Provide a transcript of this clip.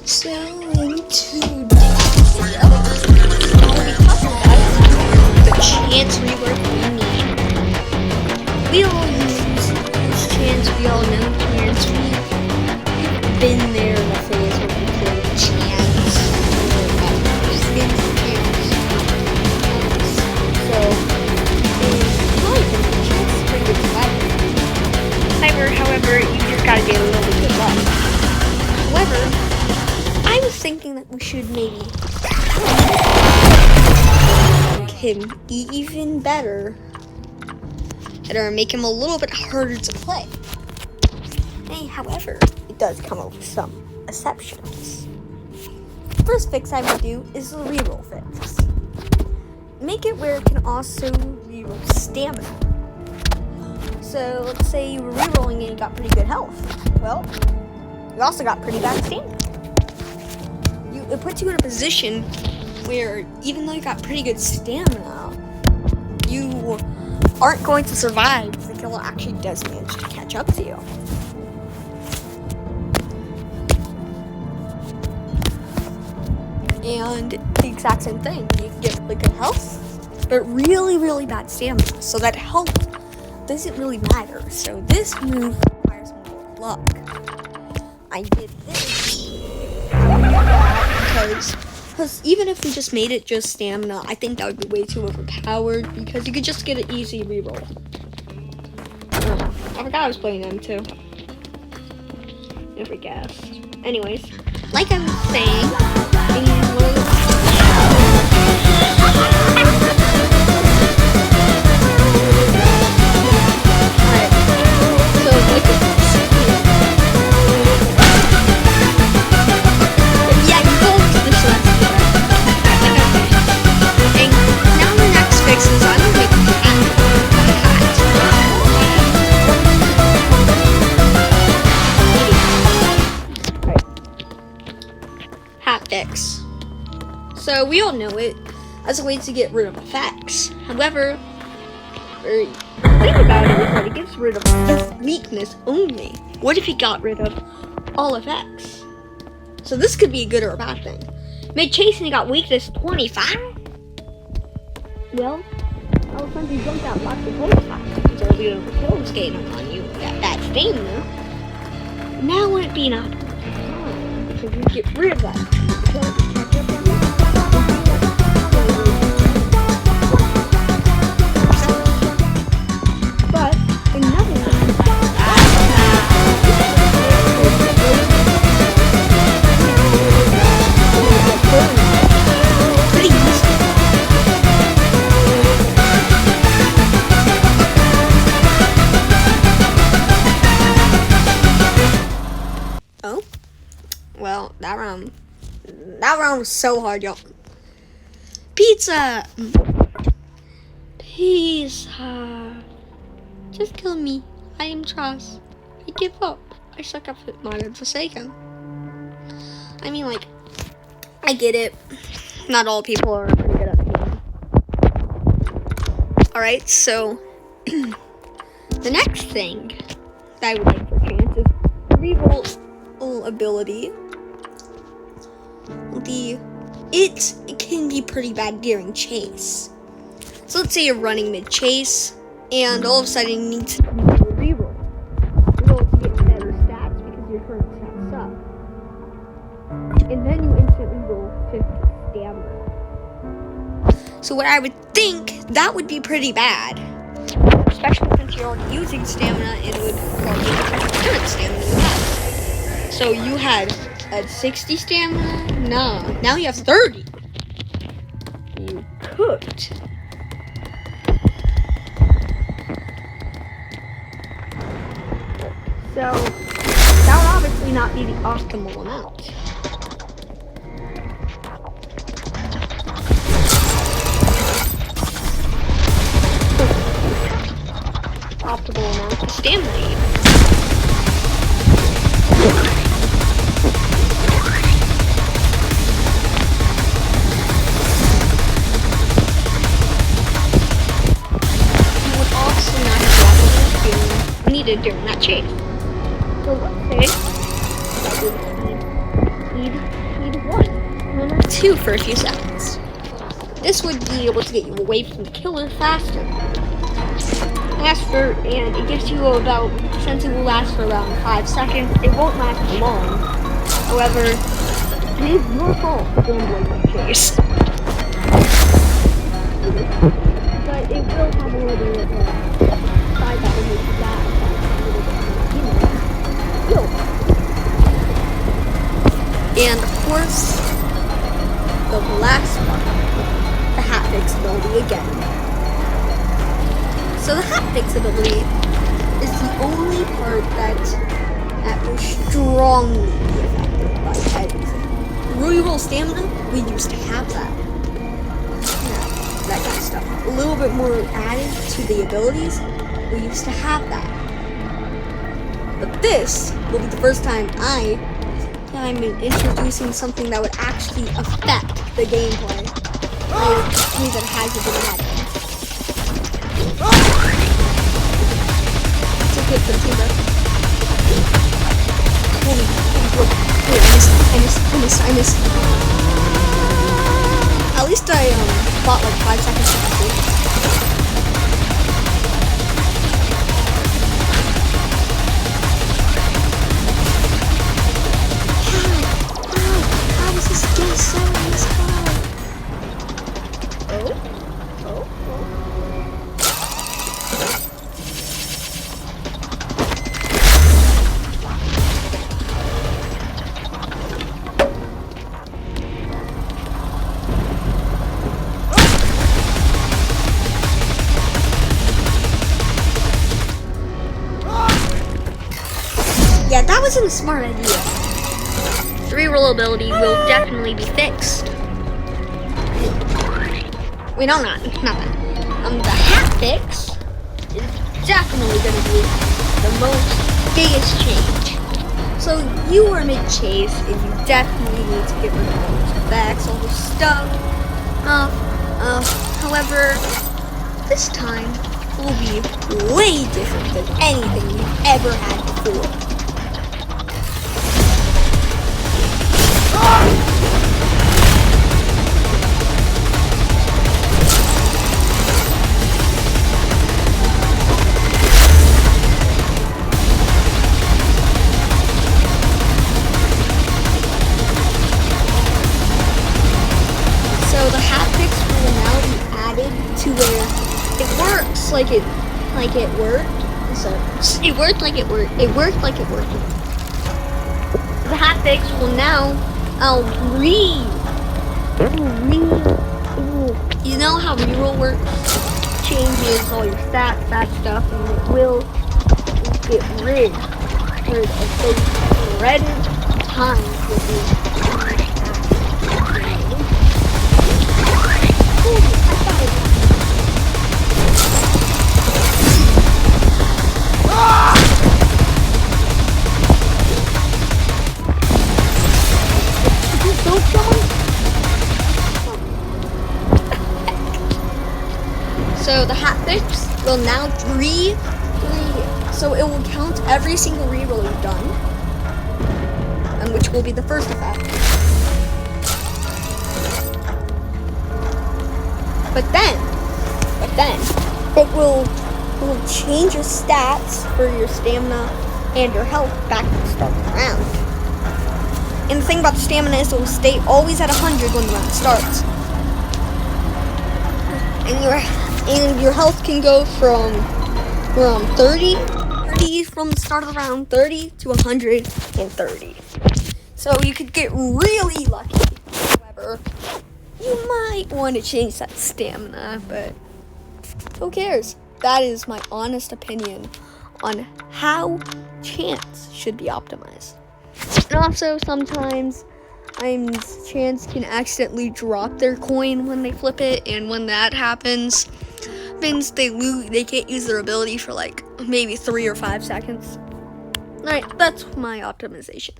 So into the chance rework we need. We all use this chance, we all know chance. We've been there in the phase where we play chance or skins chance. So chance is pretty good survival. However, you just gotta get a little bit of luck. However, I was thinking that we should maybe make him even better, or make him a little bit harder to play. Hey, however, it does come up with some exceptions. The first fix I would do is the reroll fix. Make it where it can also reroll stamina. So let's say you were rerolling and you got pretty good health. Well, you also got pretty bad stamina. It puts you in a position where even though you got pretty good stamina, you aren't going to survive if the killer actually does manage to catch up to you. And the exact same thing. You can get really good health, but really, really bad stamina. So that health doesn't really matter. So this move requires more luck. I did this because even if we just made it just stamina, I think that would be way too overpowered because you could just get an easy reroll. I forgot I was playing them too. Never guessed. Anyways, like I was saying, fix. So we all know it as a way to get rid of effects. However, the thing about it is that it gets rid of weakness only. What if he got rid of all effects? So this could be a good or a bad thing. Made chase and he got weakness 25? Well, all of a sudden he jumped out lots of places. So the kill was gaining on you that stamina. Now wouldn't be an option. Because you get rid of that. But another thing. Pretty easy. Oh? Well, that round was so hard, y'all. Pizza! Just kill me. I am trash. I give up. I suck up at modern Forsaken. I mean, like, I get it. Not all people are pretty good at the game. Alright, so the next thing that I would like for chance is reroll ability. It can be pretty bad during chase. So let's say you're running mid-chase, and all of a sudden you need to do a reroll. Reroll to get better stats because your current stats suck. And then you instantly roll 50 stamina. So what I would think, that would be pretty bad. Especially since you're already using stamina, it would cause you current stamina you have. So you had 60 stamina? No. Now you have 30. You cooked. So that would obviously not be the optimal amount. Optimal amount of stamina. Needed during that chase. So let's say that would speed 2 for a few seconds. This would be able to get you away from the killer faster, and it gives you about, since it will last for around 5 seconds, it won't last long. However, it is your fault for gambling my chase. But it will have a little bit of side battle with that. And of course, the last part, the hat fix ability again. So the hat fix ability is the only part that will strongly be affected by everything. Reroll stamina, we used to have that. That kind of stuff. A little bit more added to the abilities, we used to have that. But this will be the first time I'm introducing something that would actually affect the gameplay. That hasn't been added. It's okay for the team, bro. Holy, I missed. At least I fought like 5 seconds to complete. How is this game so this hard? Oh. Yeah, that wasn't a smart idea. The reroll ability will definitely be fixed. Wait, no, not that. The hat fix is definitely going to be the biggest change. So you are mid-chase, and you definitely need to get rid of all those effects, all this stuff. However, this time will be way different than anything you've ever had before. So the hat fix will now be added to where it works like it worked. So it worked like it worked. It worked like it worked. The hat fix will now you know how reroll works? Changes all your stats, that stuff, and it will get rid of those dreaded times with you. So the hat fix will now so it will count every single reroll you've done, and which will be the first effect. But then it will change your stats for your stamina and your health back to the start of the round. And the thing about the stamina is it will stay always at 100 when the round starts. And your health can go from around 30 from the start of the round, 30 to 130. So you could get really lucky. However, you might want to change that stamina, but who cares? That is my honest opinion on how chance should be optimized. And also sometimes chance can accidentally drop their coin when they flip it, and when that happens, means they can't use their ability for like maybe 3 or 5 seconds. Alright, that's my optimization.